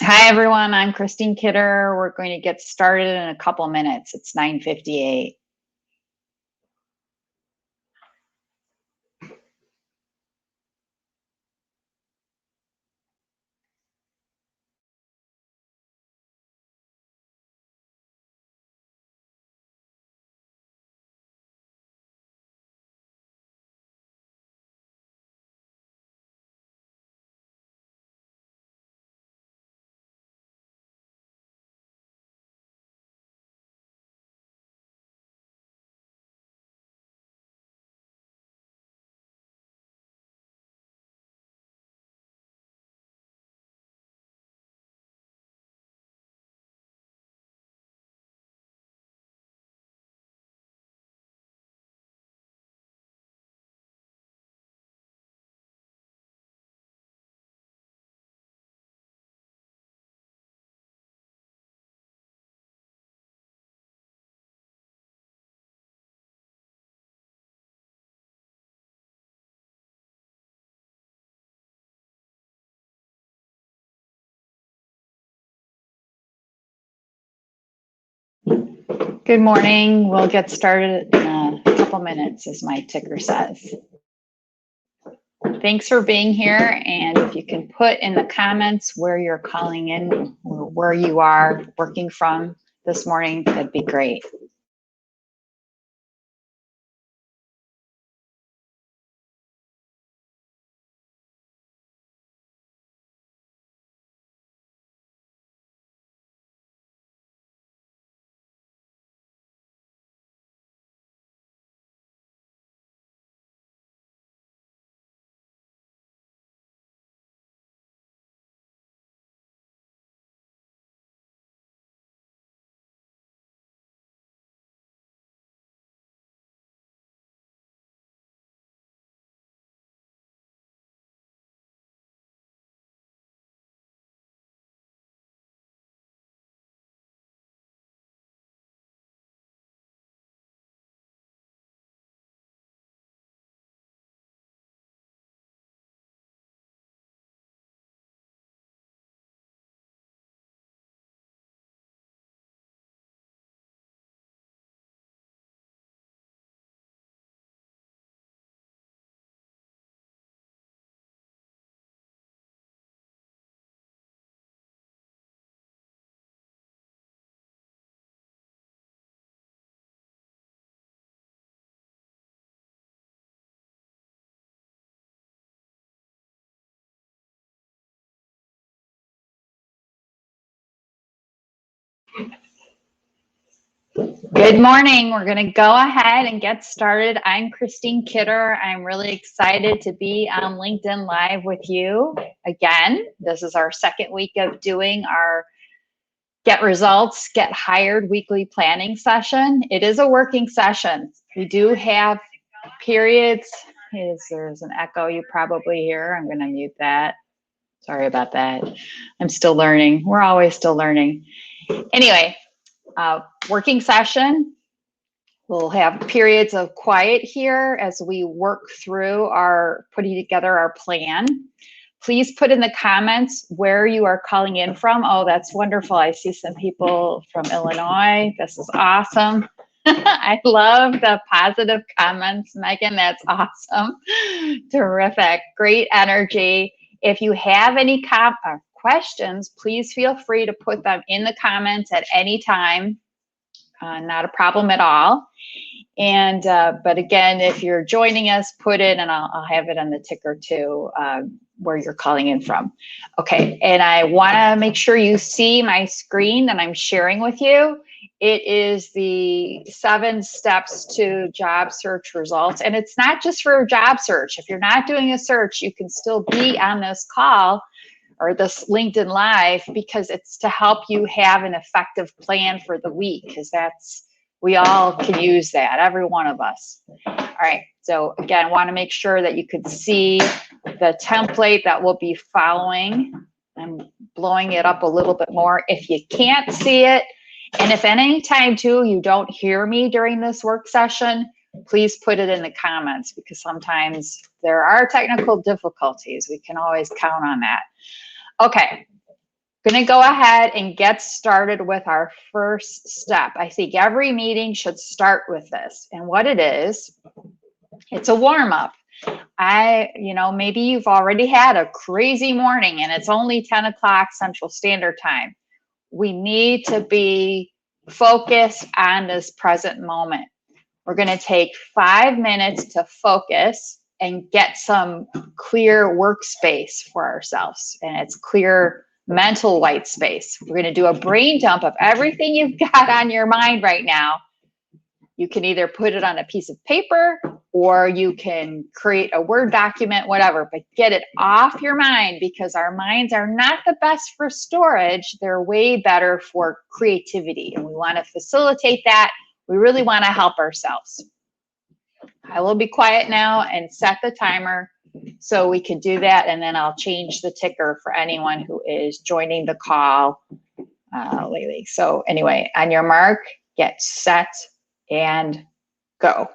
Hi, everyone. I'm Christine Kidder. We're going to get started in a couple minutes. It's 9:58. Good morning. We'll get started in a couple minutes, as my ticker says. Thanks for being here. And if you can put in the comments where you're calling in or where you are working from this morning, that'd be great. Good morning. We're going to go ahead and get started. I'm Christine Kidder. I'm really excited to be on LinkedIn Live with you again. This is our second week of doing our Get Results, Get Hired weekly planning session. It is a working session. We do have periods. There's an echo you probably hear. I'm going to mute that. Sorry about that. I'm still learning. We're always still learning. Anyway, working session. We'll have periods of quiet here as we work through our putting together our plan. Please put in the comments where you are calling in from. Oh, that's wonderful. I see some people from Illinois. This is awesome. I love the positive comments, Megan. That's awesome. Terrific. Great energy. If you have any questions, please feel free to put them in the comments at any time. Not a problem at all. And but again, if you're joining us, put it, and I'll have it on the ticker too, where you're calling in from. Okay, and I want to make sure you see my screen that I'm sharing with you. It is the 7 steps to job search results, and it's not just for job search. If you're not doing a search, you can still be on this call or this LinkedIn Live, because it's to help you have an effective plan for the week, because we all can use that, every one of us. All right, so again, I want to make sure that you could see the template that we'll be following. I'm blowing it up a little bit more if you can't see it. And if at any time too you don't hear me during this work session, please put it in the comments, because sometimes there are technical difficulties. We can always count on that. Okay, Going to go ahead and get started with our first step. I think every meeting should start with this. And what it is, it's a warm up. Maybe you've already had a crazy morning and it's only 10 o'clock Central Standard Time. We need to be focused on this present moment. We're going to take 5 minutes to focus and get some clear workspace for ourselves. And it's clear mental white space. We're going to do a brain dump of everything you've got on your mind right now. You can either put it on a piece of paper or you can create a Word document, whatever, but get it off your mind, because our minds are not the best for storage. They're way better for creativity, and we want to facilitate that. We really want to help ourselves. I will be quiet now and set the timer so we can do that, and then I'll change the ticker for anyone who is joining the call lately. So anyway, on your mark, get set, and go.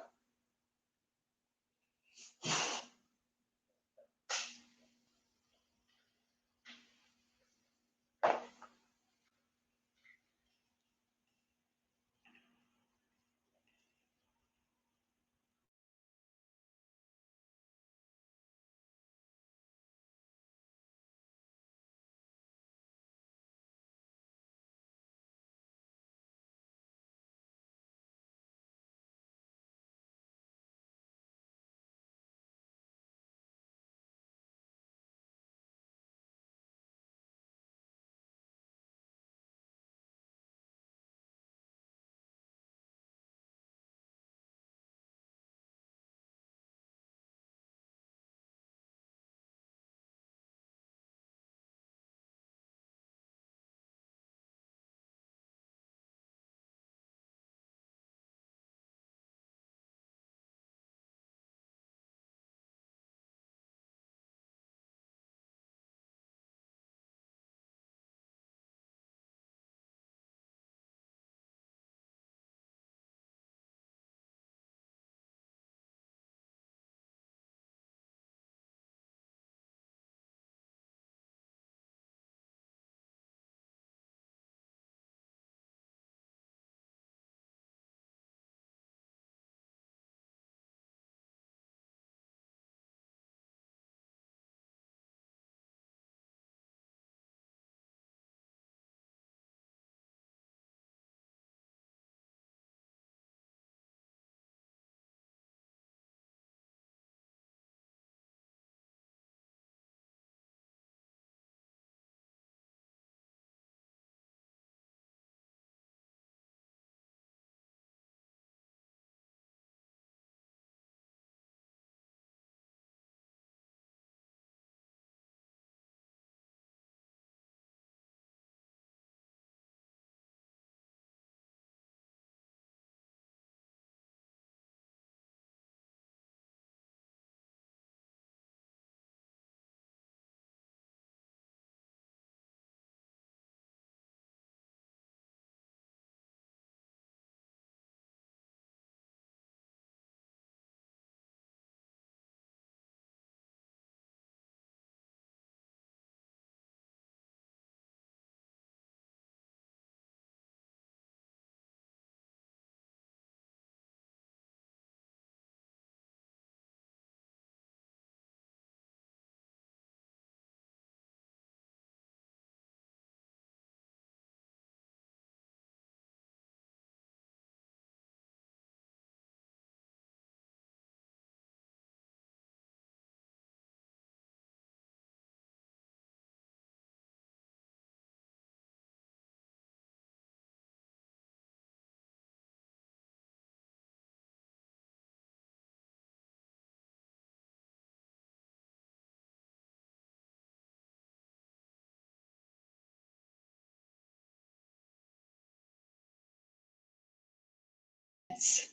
It's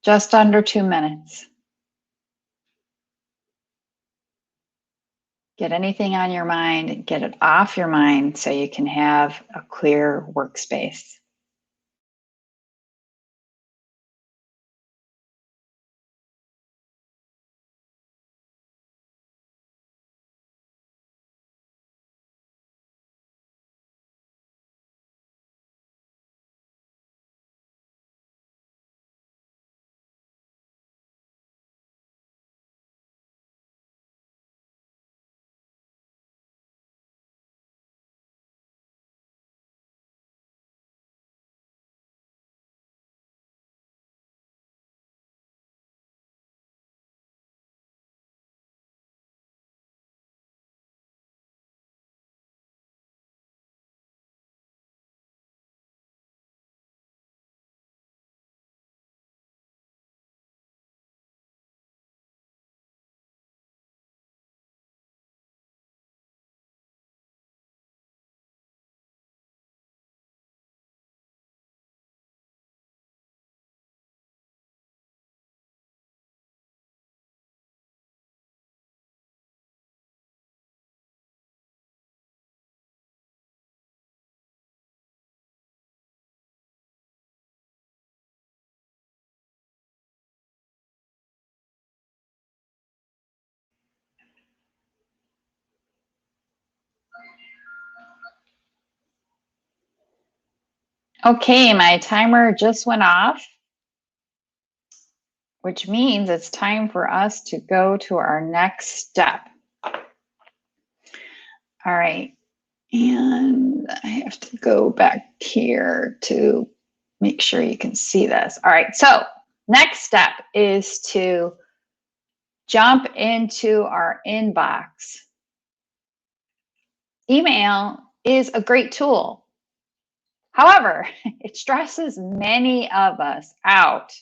just under 2 minutes. Get anything on your mind, get it off your mind so you can have a clear workspace. Okay, my timer just went off, which means it's time for us to go to our next step. All right, and I have to go back here to make sure you can see this. All right, so next step is to jump into our inbox. Email is a great tool. However, it stresses many of us out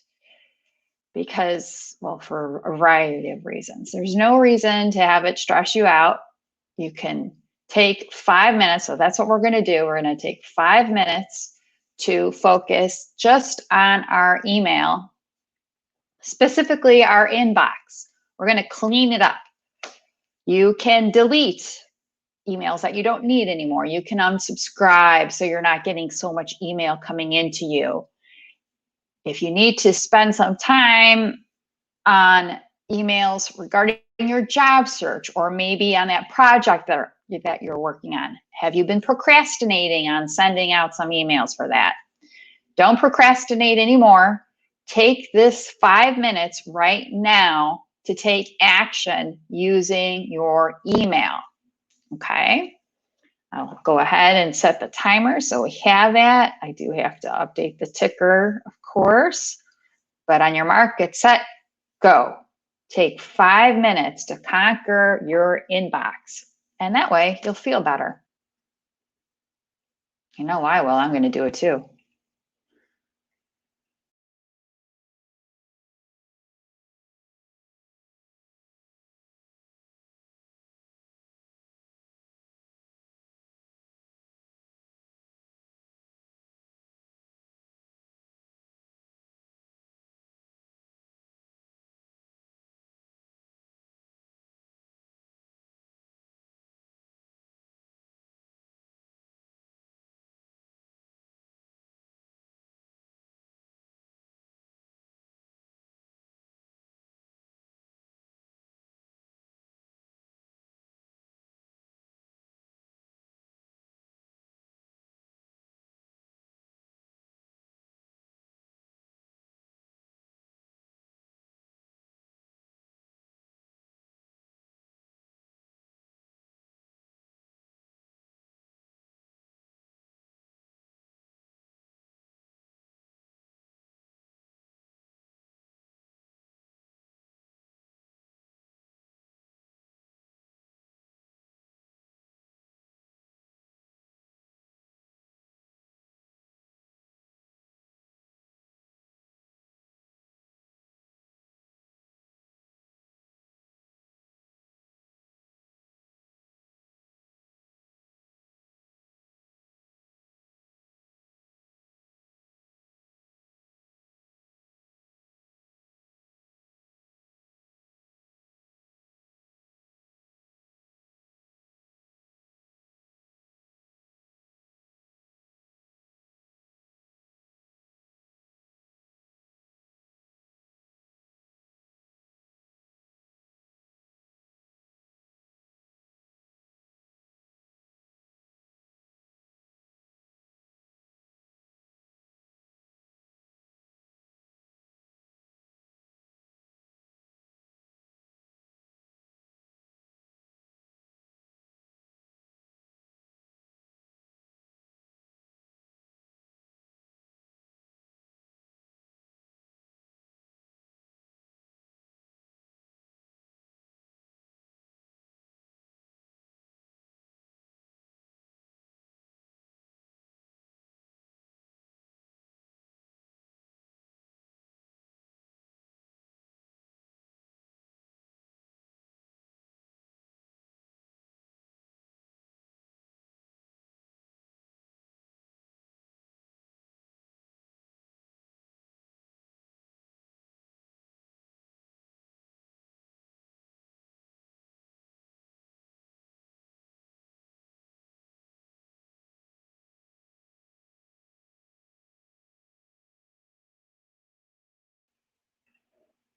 because, well, for a variety of reasons. There's no reason to have it stress you out. You can take 5 minutes. So that's what we're going to do. We're going to take 5 minutes to focus just on our email, specifically our inbox. We're going to clean it up. You can delete emails that you don't need anymore. You can unsubscribe so you're not getting so much email coming into you. If you need to spend some time on emails regarding your job search or maybe on that project that you're working on, have you been procrastinating on sending out some emails for that? Don't procrastinate anymore. Take this 5 minutes right now to take action using your email. Okay. I'll go ahead and set the timer so we have that. I do have to update the ticker, of course, but on your mark, get set, go. Take 5 minutes to conquer your inbox, and that way you'll feel better. You know I will. I'm going to do it too.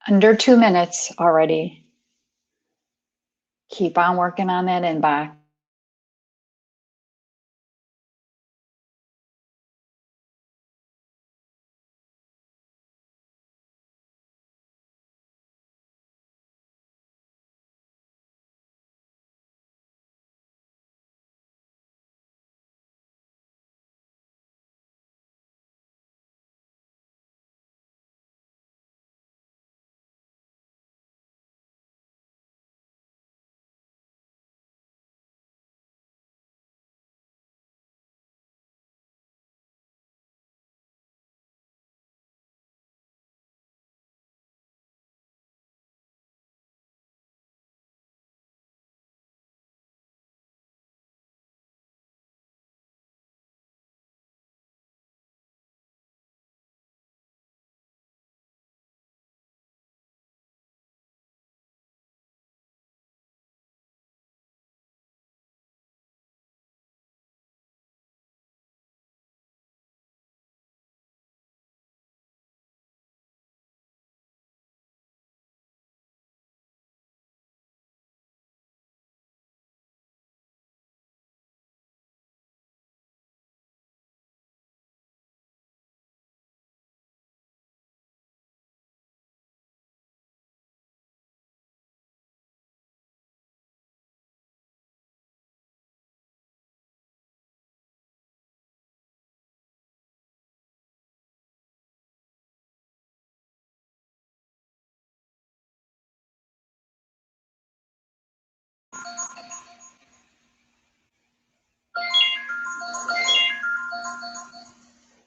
Under 2 minutes already. Keep on working on that inbox.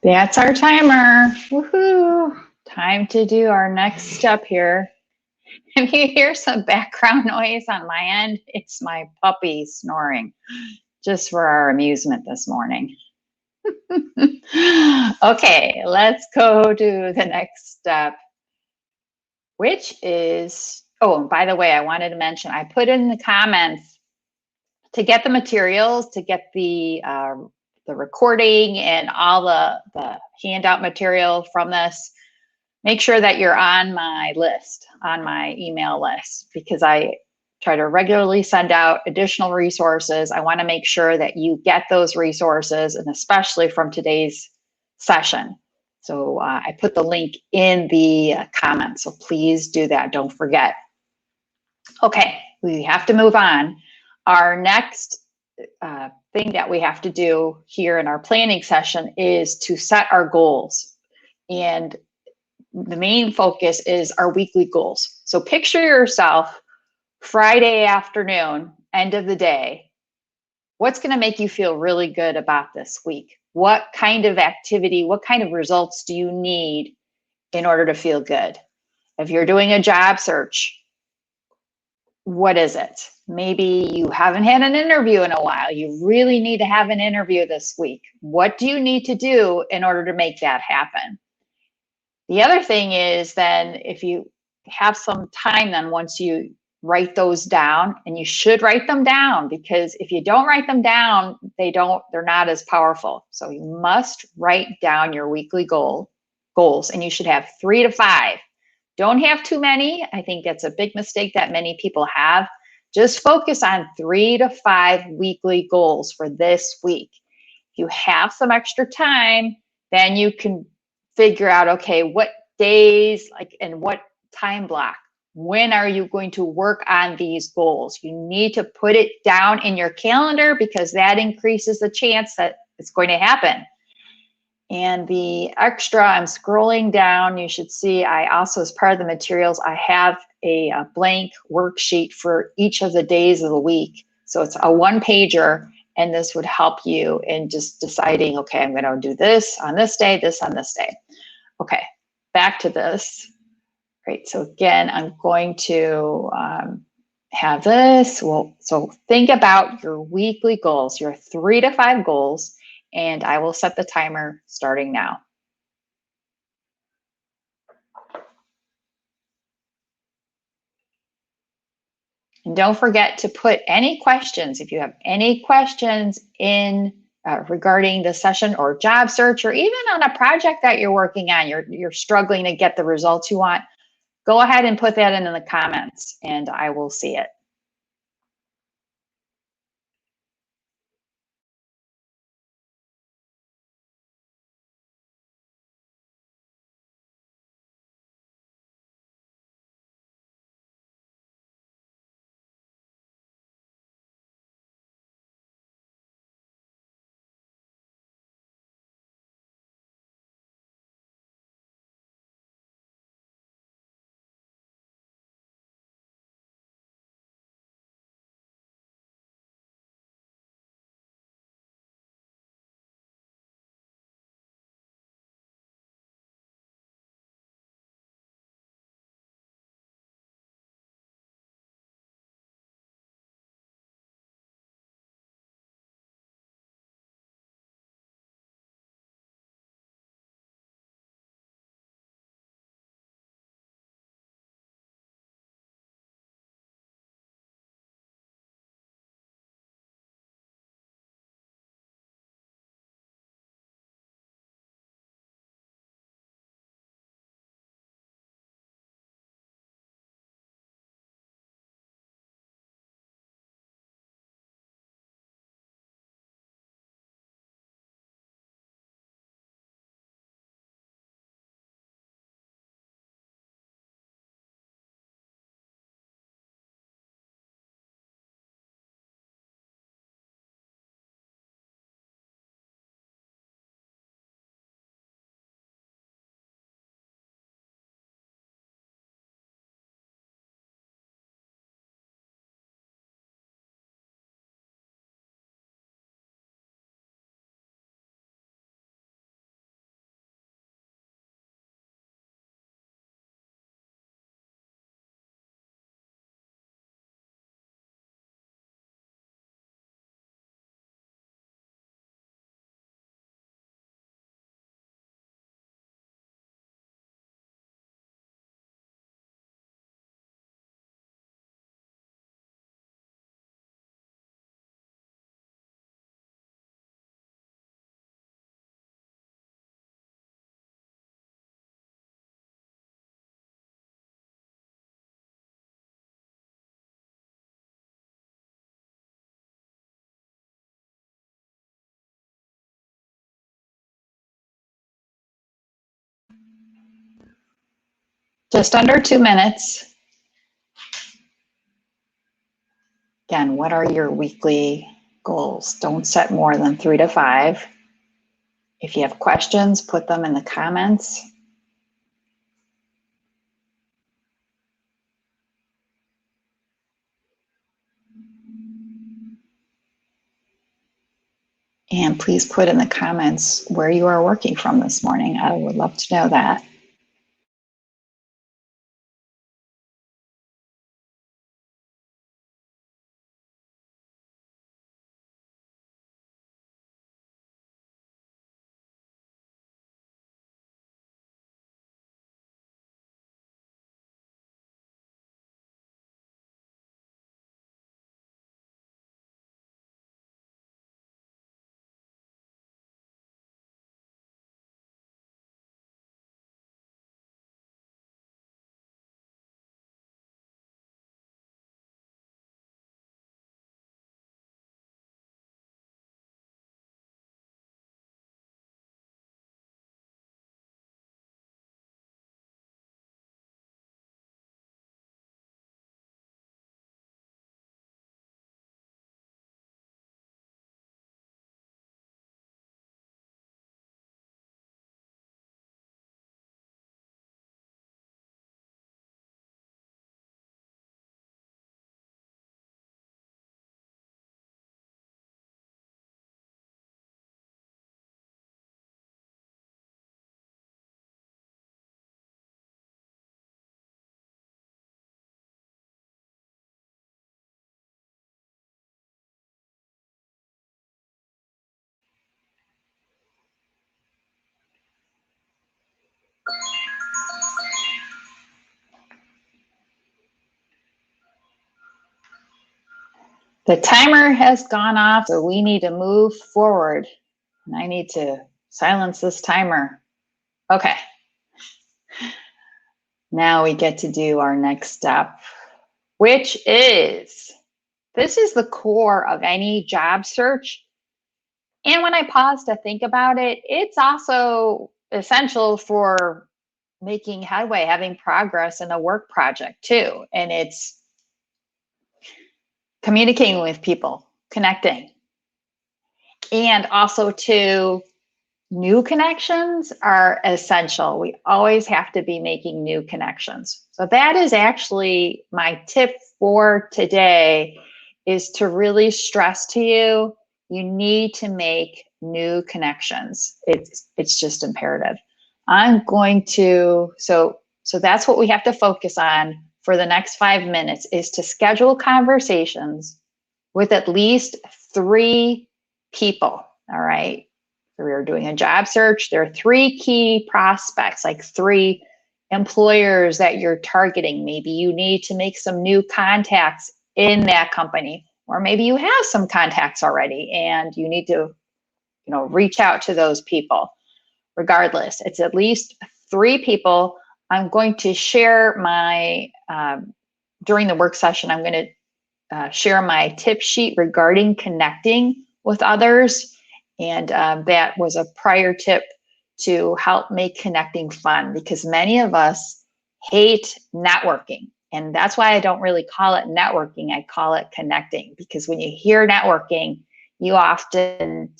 That's our timer. Woohoo! Time to do our next step here. If you hear some background noise on my end, it's my puppy snoring, just for our amusement this morning. Okay, let's go to the next step, which is, oh, and by the way, I wanted to mention, I put in the comments to get the materials, to get the recording and all the handout material from this. Make sure that you're on my list, on my email list, because I try to regularly send out additional resources. I want to make sure that you get those resources, and especially from today's session. So I put the link in the comments, so please do that. Don't forget. Okay, we have to move on. Our next thing that we have to do here in our planning session is to set our goals. And the main focus is our weekly goals. So picture yourself Friday afternoon, end of the day. What's going to make you feel really good about this week? What kind of activity, what kind of results do you need in order to feel good? If you're doing a job search, what is it? Maybe you haven't had an interview in a while. You really need to have an interview this week. What do you need to do in order to make that happen? The other thing is then if you have some time, then once you write those down, and you should write them down, because if you don't write them down, they're not as powerful. So you must write down your weekly goals, and you should have 3 to 5. Don't have too many. I think that's a big mistake that many people have. Just focus on 3 to 5 weekly goals for this week. If you have some extra time, then you can figure out, okay, what days, like, and what time block, when are you going to work on these goals? You need to put it down in your calendar, because that increases the chance that it's going to happen. And the extra, I'm scrolling down, you should see I also, as part of the materials, I have a blank worksheet for each of the days of the week. So it's a 1-pager, and this would help you in just deciding, okay, I'm going to do this on this day, this on this day. Okay, back to this. Great, so again, I'm going to have this. Well, so think about your weekly goals, your 3 to 5 goals, and I will set the timer starting now. And don't forget to put any questions, if you have any questions in regarding the session or job search, or even on a project that you're working on, you're struggling to get the results you want, go ahead and put that in the comments, and I will see it. Just under 2 minutes. Again, what are your weekly goals? Don't set more than 3 to 5. If you have questions, put them in the comments. And please put in the comments where you are working from this morning. I would love to know that. The timer has gone off, so we need to move forward. And I need to silence this timer. Okay. Now we get to do our next step, which is, this is the core of any job search. And when I pause to think about it, it's also essential for making headway, having progress in a work project too. And it's communicating with people, connecting. And also too, new connections are essential. We always have to be making new connections. So that is actually my tip for today, is to really stress to you, you need to make new connections. It's just imperative. I'm going to, so that's what we have to focus on for the next 5 minutes, is to schedule conversations with at least 3 people, all right? We are doing a job search. There are 3 key prospects, like 3 employers that you're targeting. Maybe you need to make some new contacts in that company, or maybe you have some contacts already and you need to, reach out to those people. Regardless, it's at least 3 people. I'm going to share my, during the work session, I'm going to share my tip sheet regarding connecting with others. And that was a prior tip to help make connecting fun, because many of us hate networking. And that's why I don't really call it networking. I call it connecting, because when you hear networking, you often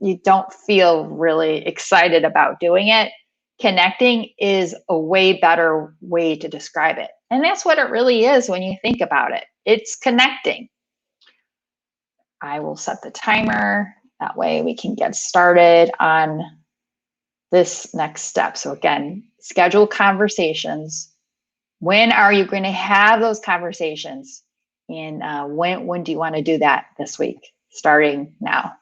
you don't feel really excited about doing it. Connecting is a way better way to describe it. And that's what it really is when you think about it. It's connecting. I will set the timer. That way we can get started on this next step. So again, schedule conversations. When are you going to have those conversations? And when do you want to do that this week? Starting now.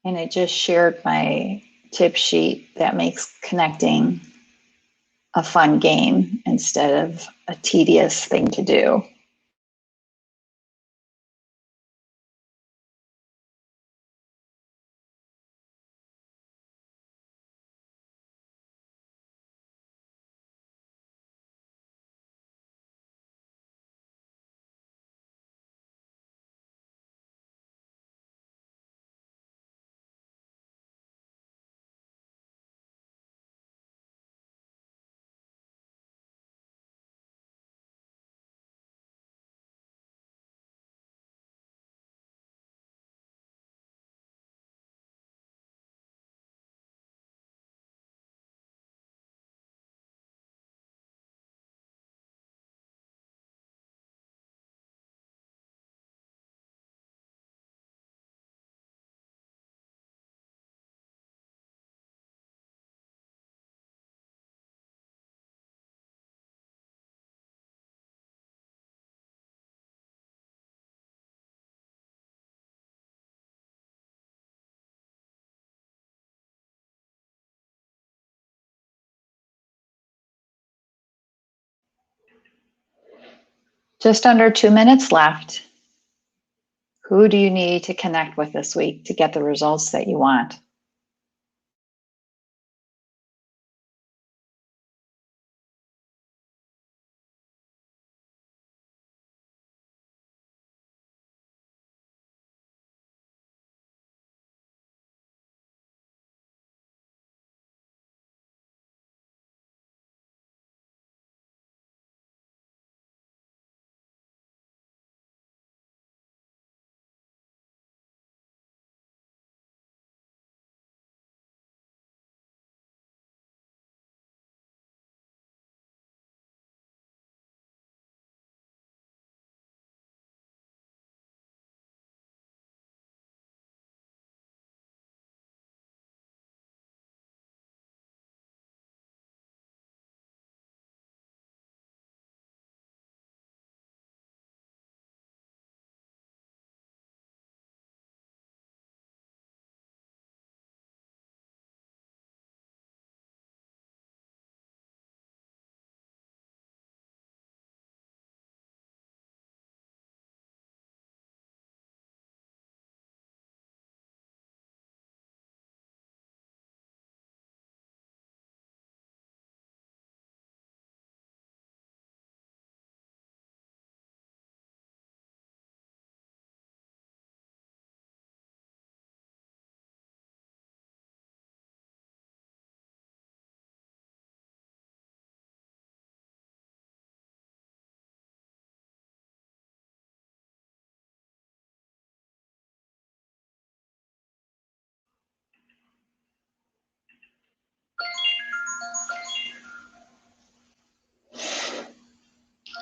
And I just shared my tip sheet that makes connecting a fun game instead of a tedious thing to do. Just under 2 minutes left. Who do you need to connect with this week to get the results that you want?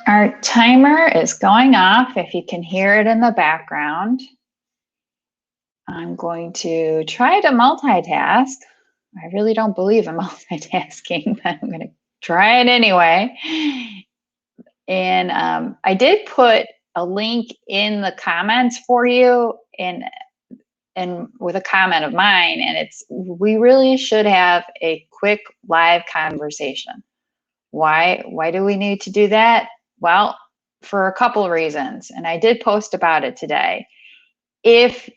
Our timer is going off. If you can hear it in the background, I'm going to try to multitask. I really don't believe in multitasking, but I'm going to try it anyway. And I did put a link in the comments for you and with a comment of mine, and it's, we really should have a quick live conversation. Why do we need to do that? Well, for a couple of reasons, and I did post about it today. If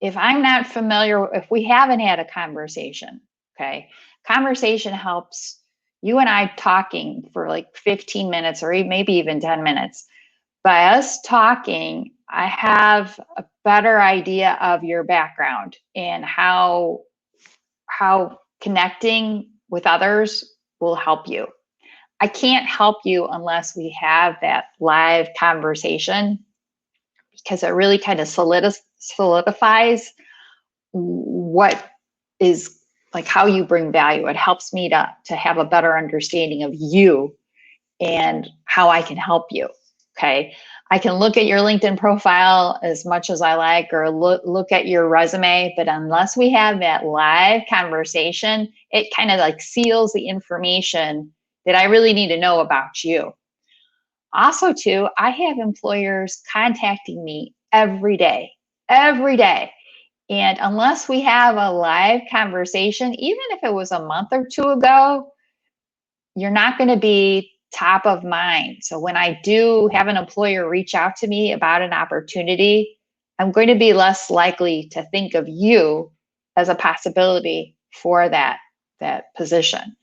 I'm not familiar, if we haven't had a conversation, okay, conversation helps you and I talking for like 15 minutes or maybe even 10 minutes. By us talking, I have a better idea of your background and how connecting with others will help you. I can't help you unless we have that live conversation, because it really kind of solidifies what is, like, how you bring value. It helps me to have a better understanding of you and how I can help you. Okay. I can look at your LinkedIn profile as much as I like, or look at your resume, but unless we have that live conversation, it kind of like seals the information that I really need to know about you. Also, too, I have employers contacting me every day, And unless we have a live conversation, even if it was a month or two ago, you're not going to be top of mind. So when I do have an employer reach out to me about an opportunity, I'm going to be less likely to think of you as a possibility for that position.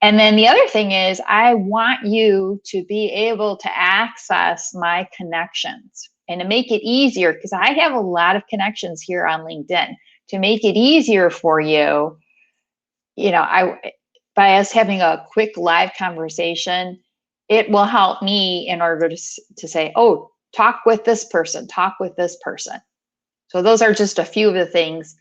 And then the other thing is, I want you to be able to access my connections and to make it easier, because I have a lot of connections here on LinkedIn. To make it easier for you, by us having a quick live conversation, it will help me in order to say, oh, talk with this person, talk with this person. So those are just a few of the things.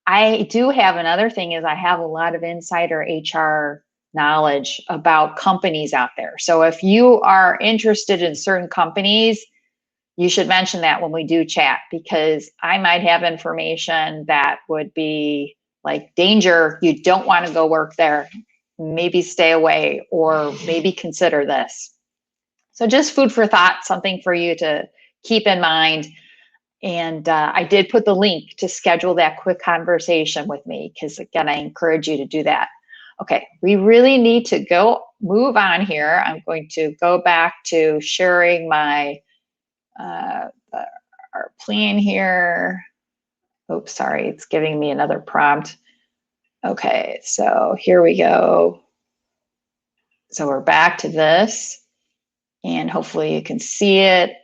I do have another thing is I have a lot of insider HR knowledge about companies out there. So if you are interested in certain companies, you should mention that when we do chat, because I might have information that would be like, danger, you don't want to go work there. Maybe stay away, or maybe consider this. So just food for thought, something for you to keep in mind. And I did put the link to schedule that quick conversation with me, because again, I encourage you to do that. Okay, we really need to move on here. I'm going to go back to sharing my our plan here. Oops, sorry, it's giving me another prompt. Okay, so here we go. So we're back to this, and hopefully you can see it.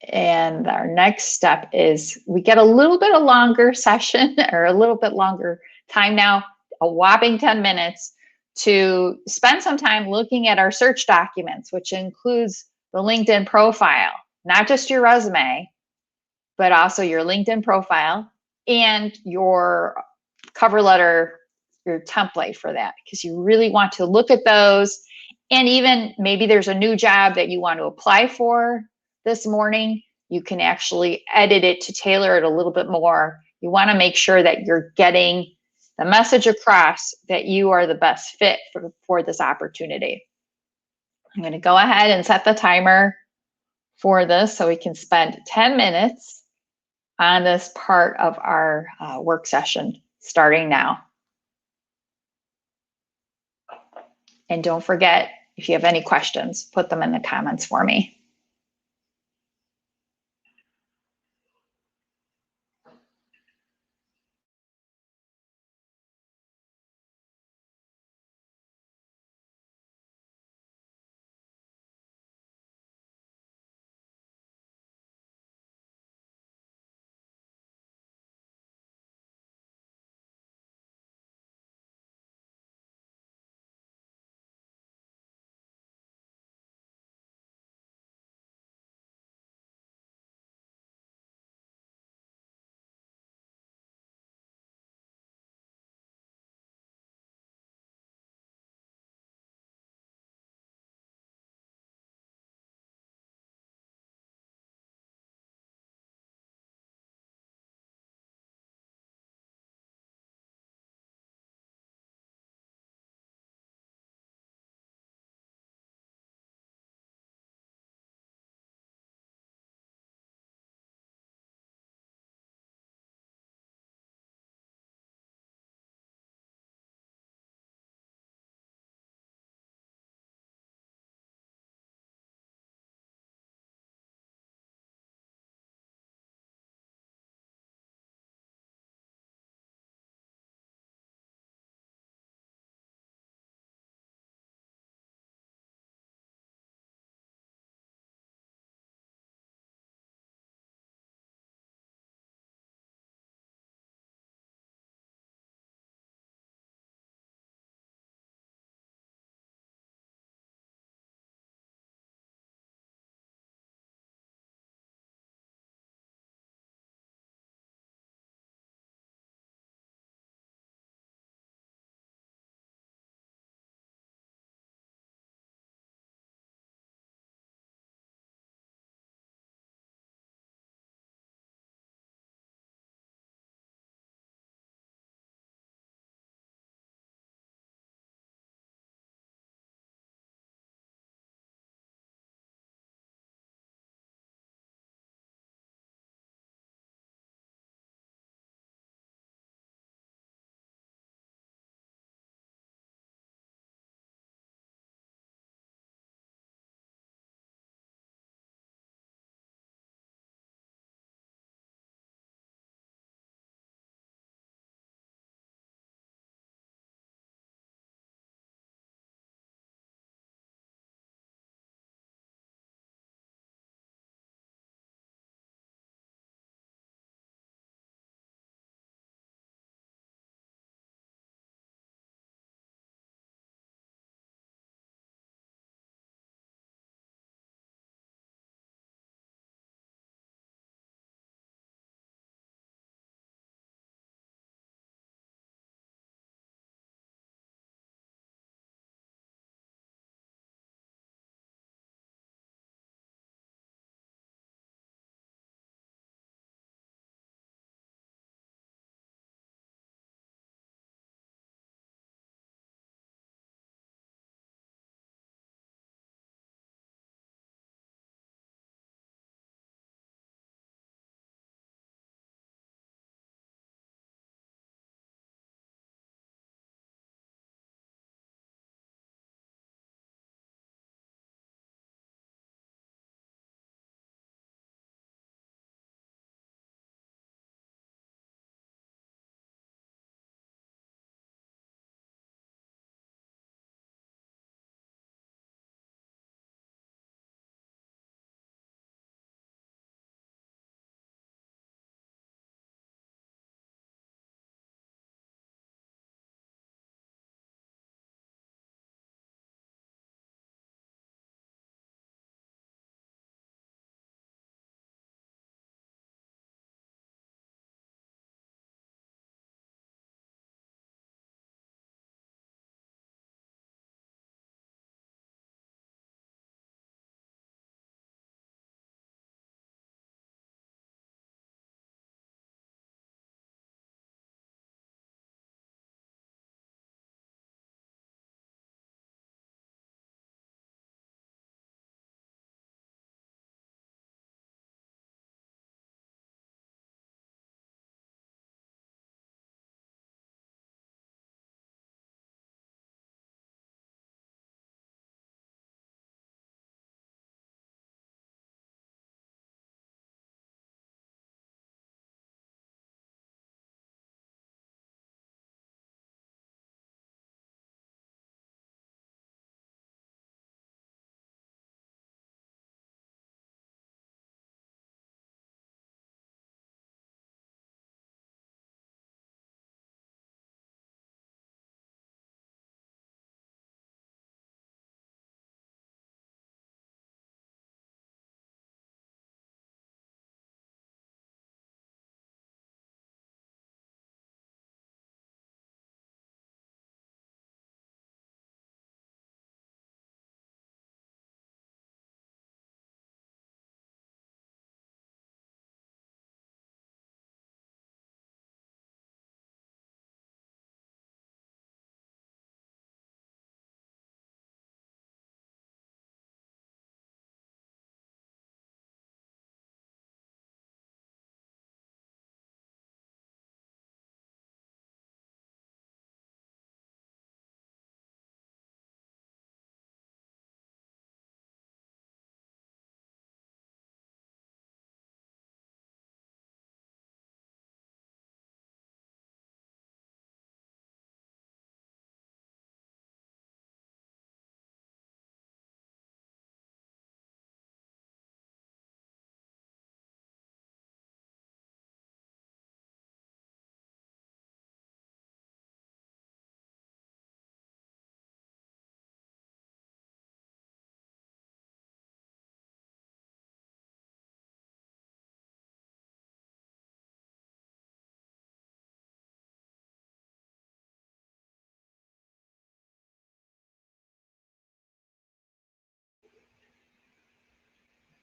And our next step is we get a little bit of longer session, or a little bit longer time now, a whopping 10 minutes, to spend some time looking at our search documents, which includes the LinkedIn profile, not just your resume, but also your LinkedIn profile and your cover letter, your template for that, because you really want to look at those. And even maybe there's a new job that you want to apply for this morning, you can actually edit it to tailor it a little bit more. You want to make sure that you're getting the message across that you are the best fit for this opportunity. I'm going to go ahead and set the timer for this so we can spend 10 minutes on this part of our work session starting now. And don't forget, if you have any questions, put them in the comments for me.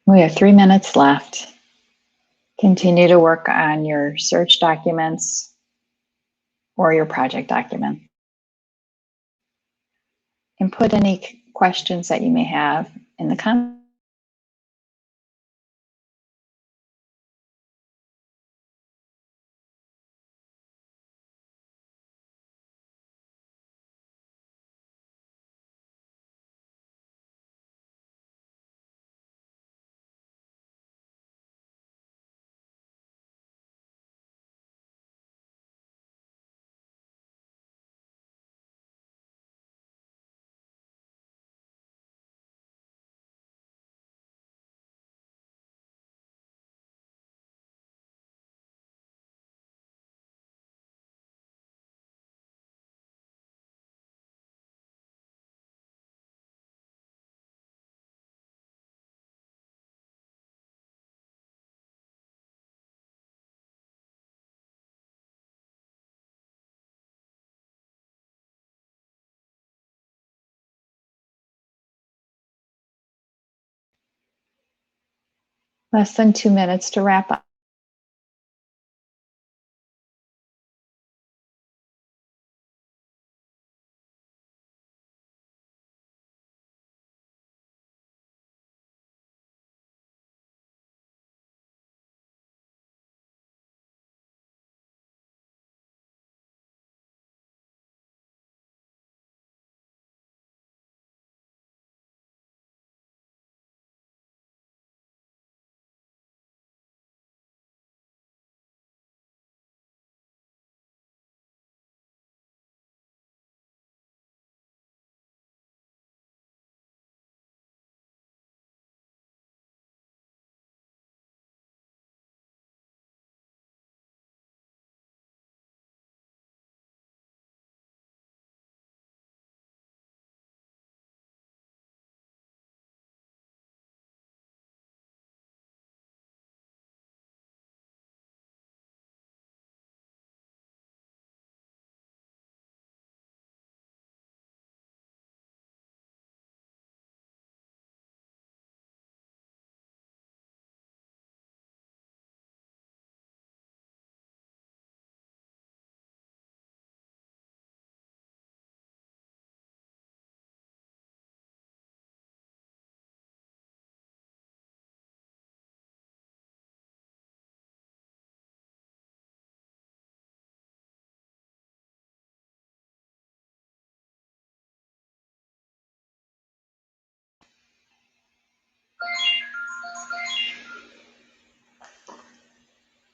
We have 3 minutes left. Continue to work on your search documents or your project document. And put any questions that you may have in the comments. Less than 2 minutes to wrap up.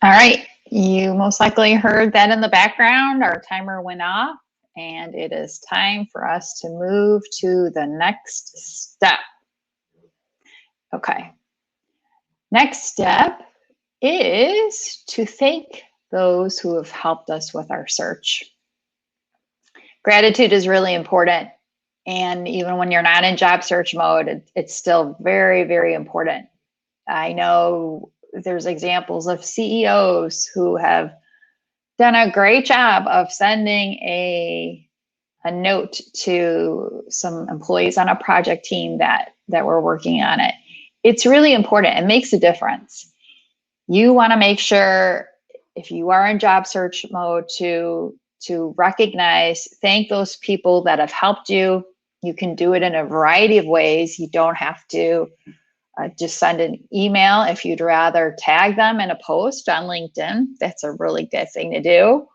All right, you most likely heard that in the background. Our timer went off, and it is time for us to move to the next step. Okay, next step is to thank those who have helped us with our search. Gratitude is really important, and even when you're not in job search mode, it's still very, very important. I know there's examples of CEOs who have done a great job of sending a note to some employees on a project team that were working on it. It's really important. It makes a difference. You want to make sure, if you are in job search mode, to recognize, thank those people that have helped you. You can do it in a variety of ways. You don't have to just send an email. If you'd rather tag them in a post on LinkedIn, that's a really good thing to do.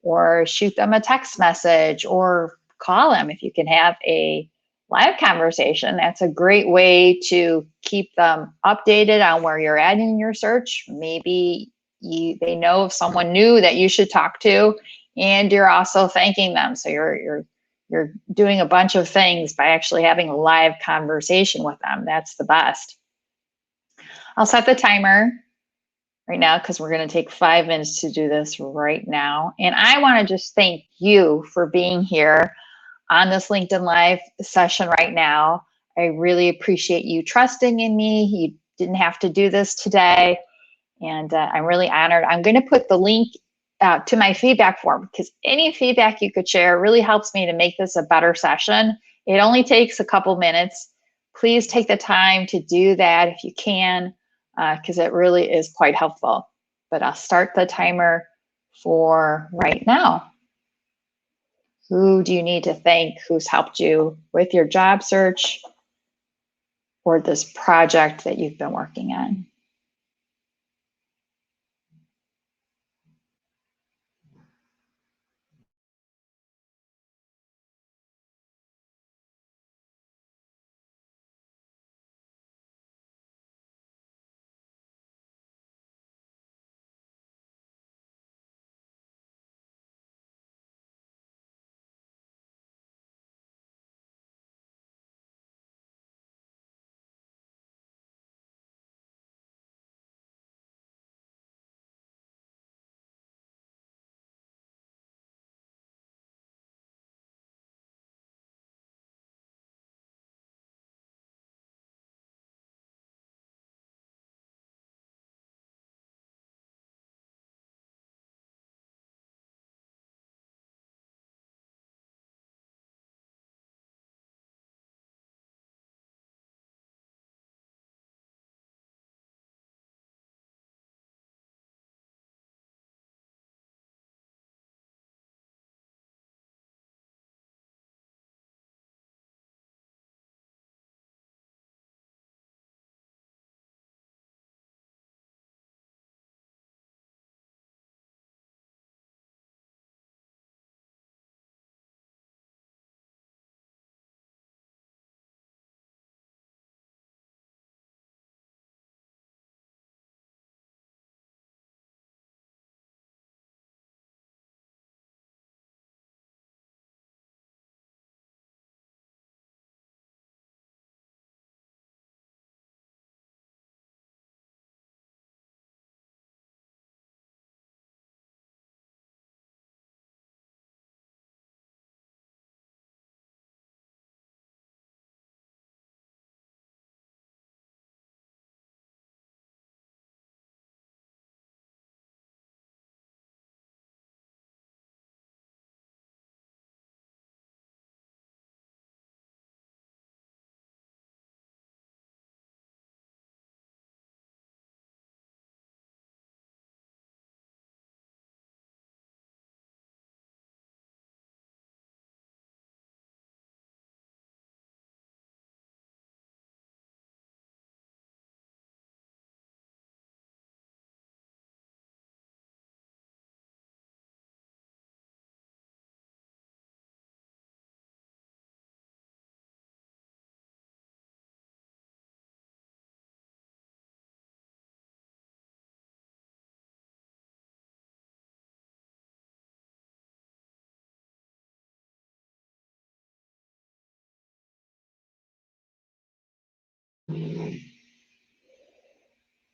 Or shoot them a text message, or call them if you can have a live conversation. That's a great way to keep them updated on where you're at in your search. Maybe they know of someone new that you should talk to, and you're also thanking them. So you're doing a bunch of things by actually having a live conversation with them. That's the best. I'll set the timer right now because we're going to take 5 minutes to do this right now. And I want to just thank you for being here on this LinkedIn Live session right now. I really appreciate you trusting in me. You didn't have to do this today, and I'm really honored. I'm going to put the link to my feedback form, because any feedback you could share really helps me to make this a better session. It only takes a couple minutes. please take the time to do that if you can, because it really is quite helpful. But I'll start the timer for right now. Who do you need to thank who's helped you with your job search or this project that you've been working on?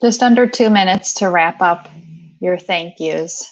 Just under 2 minutes to wrap up your thank yous.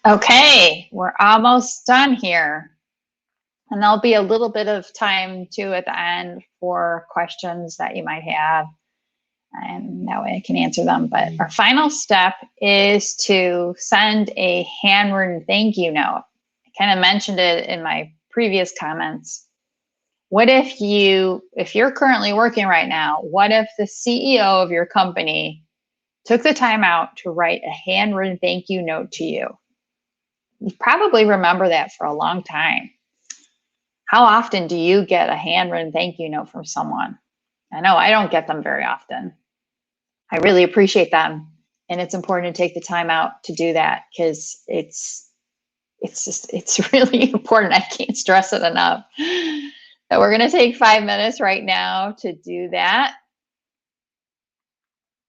Okay, we're almost done here. And there'll be a little bit of time too at the end for questions that you might have. And that way I can answer them. But our final step is to send a handwritten thank you note. I kind of mentioned it in my previous comments. What if you're currently working right now, what if the CEO of your company took the time out to write a handwritten thank you note to you? You probably remember that for a long time. How often do you get a handwritten thank you note from someone? I know I don't get them very often. I really appreciate them. And it's important to take the time out to do that because it's really important. I can't stress it enough. So we're going to take 5 minutes right now to do that.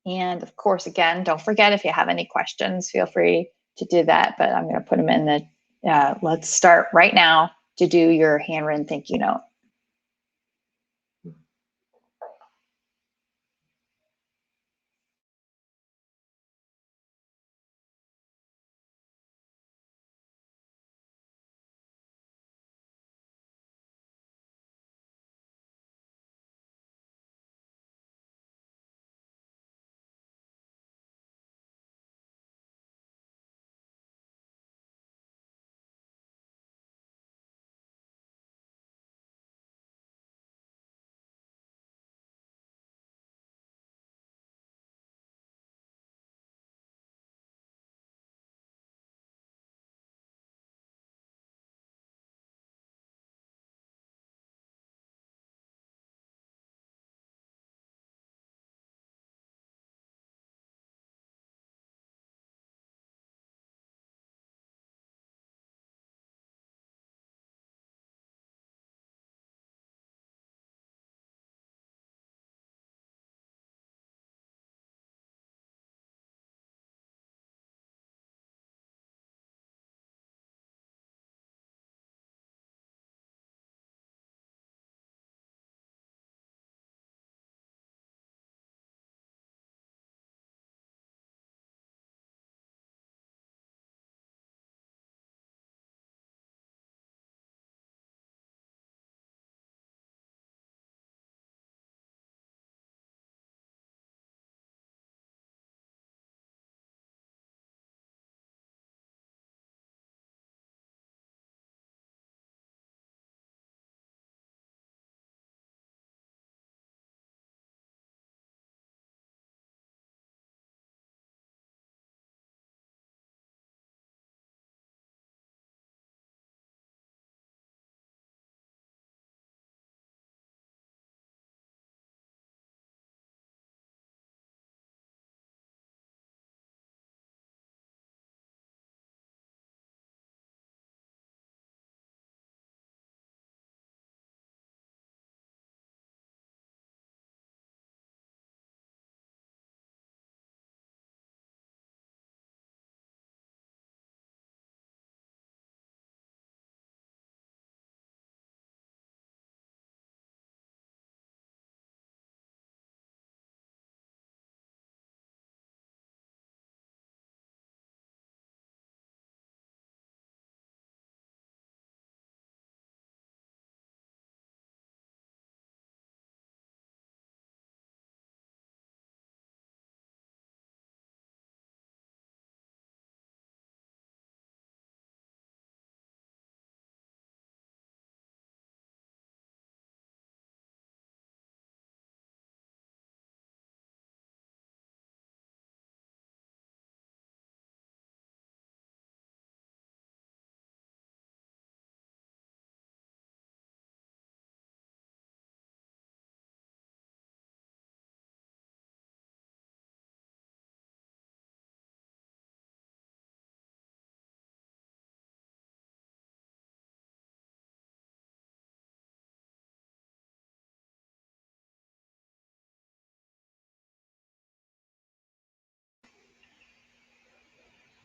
And of course, again, don't forget if you have any questions, feel free to do that. But I'm going to put them in the, let's start right now to do your handwritten thank you note.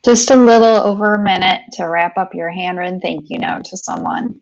Just a little over a minute to wrap up your handwritten thank you note to someone.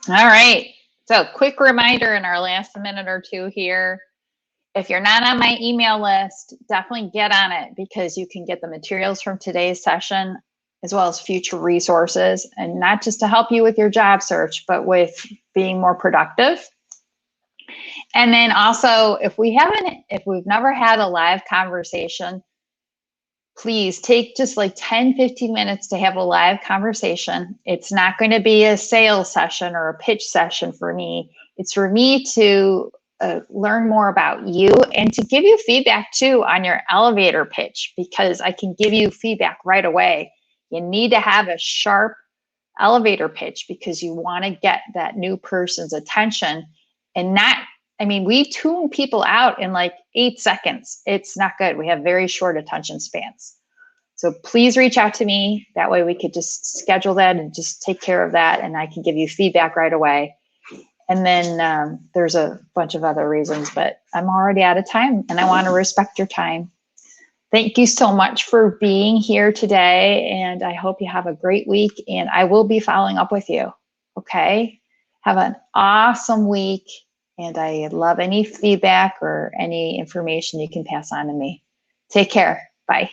All right. So quick reminder in our last minute or two here. If you're not on my email list, definitely get on it because you can get the materials from today's session as well as future resources, and not just to help you with your job search, but with being more productive. And then also, if we've never had a live conversation, please take just like 10, 15 minutes to have a live conversation. It's not going to be a sales session or a pitch session for me. It's for me to learn more about you and to give you feedback too on your elevator pitch, because I can give you feedback right away. You need to have a sharp elevator pitch because you want to get that new person's attention and not, I mean, we tune people out in like 8 seconds. It's not good. We have very short attention spans. So please reach out to me. That way we could just schedule that and just take care of that. And I can give you feedback right away. And then there's a bunch of other reasons, but I'm already out of time and I want to respect your time. Thank you so much for being here today. And I hope you have a great week and I will be following up with you. Okay. Have an awesome week. And I love any feedback or any information you can pass on to me. Take care. Bye.